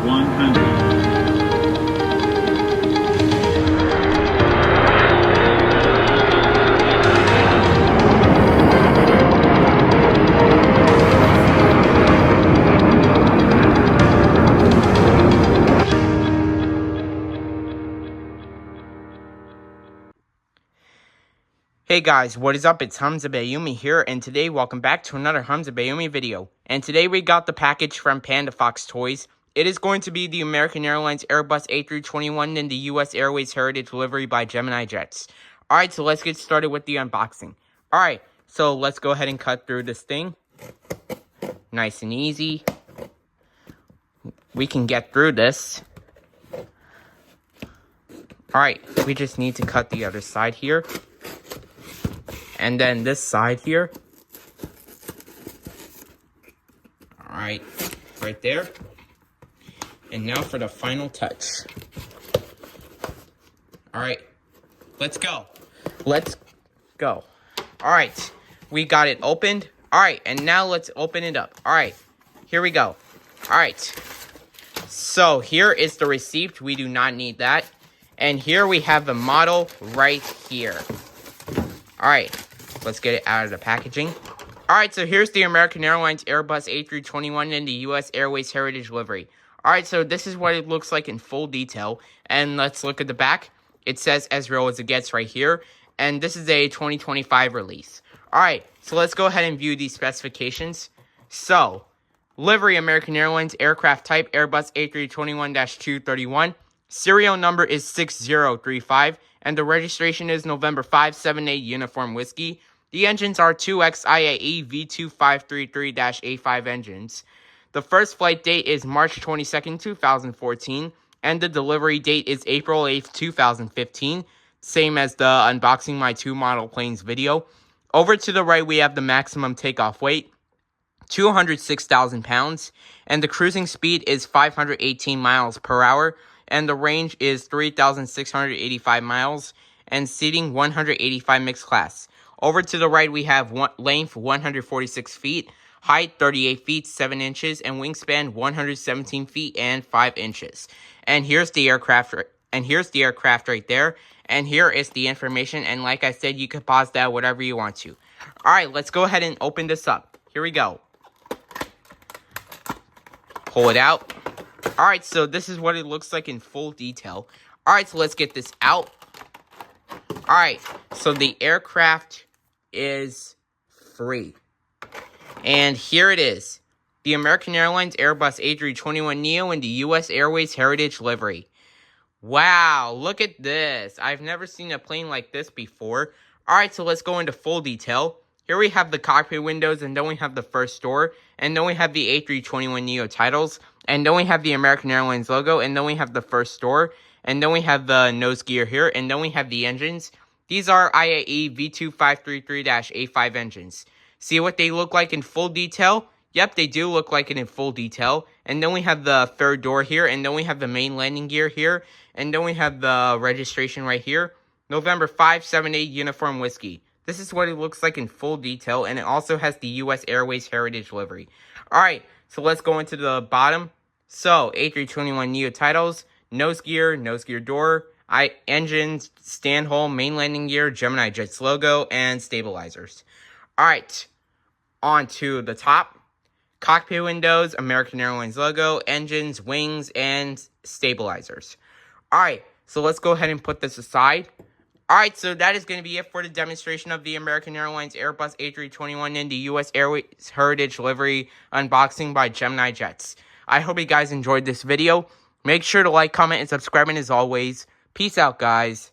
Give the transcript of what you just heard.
100. Hey guys, what is up? It's Hamza Bayoumi here, and today welcome back to another Hamza Bayoumi video. And today we got the package from Panda Fox Toys. It is going to be the American Airlines Airbus A321 and the US Airways Heritage Livery by Gemini Jets. Alright, so let's get started with the unboxing. Alright, so let's go ahead and cut through this thing. Nice and easy. We can get through this. Alright, we just need to cut the other side here. And then this side here. Alright, right there. And now for the final touch. Alright, let's go. Let's go. Alright, we got it opened. Alright, and now let's open it up. Alright, here we go. Alright, so here is the receipt. We do not need that. And here we have the model right here. Alright, let's get it out of the packaging. Alright, so here's the American Airlines Airbus A321 and the US Airways Heritage Livery. Alright, so this is what it looks like in full detail. And let's look at the back. It says as real as it gets right here. And this is a 2025 release. Alright, so let's go ahead and view these specifications. So, livery American Airlines aircraft type Airbus A321-231. Serial number is 6035. And the registration is November 578 Uniform Whiskey. The engines are 2X IAE V2533-A5 engines. The first flight date is March 22nd, 2014, and the delivery date is April 8th, 2015, same as the Unboxing My 2 Model Planes video. Over to the right, we have the maximum takeoff weight, 206,000 pounds, and the cruising speed is 518 miles per hour. And the range is 3,685 miles, and seating 185 mixed class. Over to the right, we have length 146 feet, height 38 feet 7 inches, and wingspan 117 feet and 5 inches. And here's the aircraft. Right there. And here is the information. And like I said, you can pause that whatever you want to. All right, let's go ahead and open this up. Here we go. Pull it out. Alright, so this is what it looks like in full detail. Alright, so let's get this out. Alright, so the aircraft is free. And here it is. The American Airlines Airbus A321neo and the US Airways Heritage Livery. Wow, look at this. I've never seen a plane like this before. Alright, so let's go into full detail. Here we have the cockpit windows, and then we have the first door, and then we have the A321neo titles, and then we have the American Airlines logo, and then we have the first door, and then we have the nose gear here, and then we have the engines. These are IAE V2533-A5 engines. See what they look like in full detail? Yep, they do look like it in full detail. And then we have the third door here, and then we have the main landing gear here, and then we have the registration right here. November 578 Uniform Whiskey. This is what it looks like in full detail, and it also has the US Airways Heritage Livery. Alright, so let's go into the bottom. So, A321neo titles, nose gear door, engines, stand hole, main landing gear, Gemini Jets logo, and stabilizers. Alright, on to the top. Cockpit windows, American Airlines logo, engines, wings, and stabilizers. Alright, so let's go ahead and put this aside. Alright, so that is going to be it for the demonstration of the American Airlines Airbus A321 and the US Airways Heritage Livery unboxing by Gemini Jets. I hope you guys enjoyed this video. Make sure to like, comment, and subscribe, and as always, peace out, guys.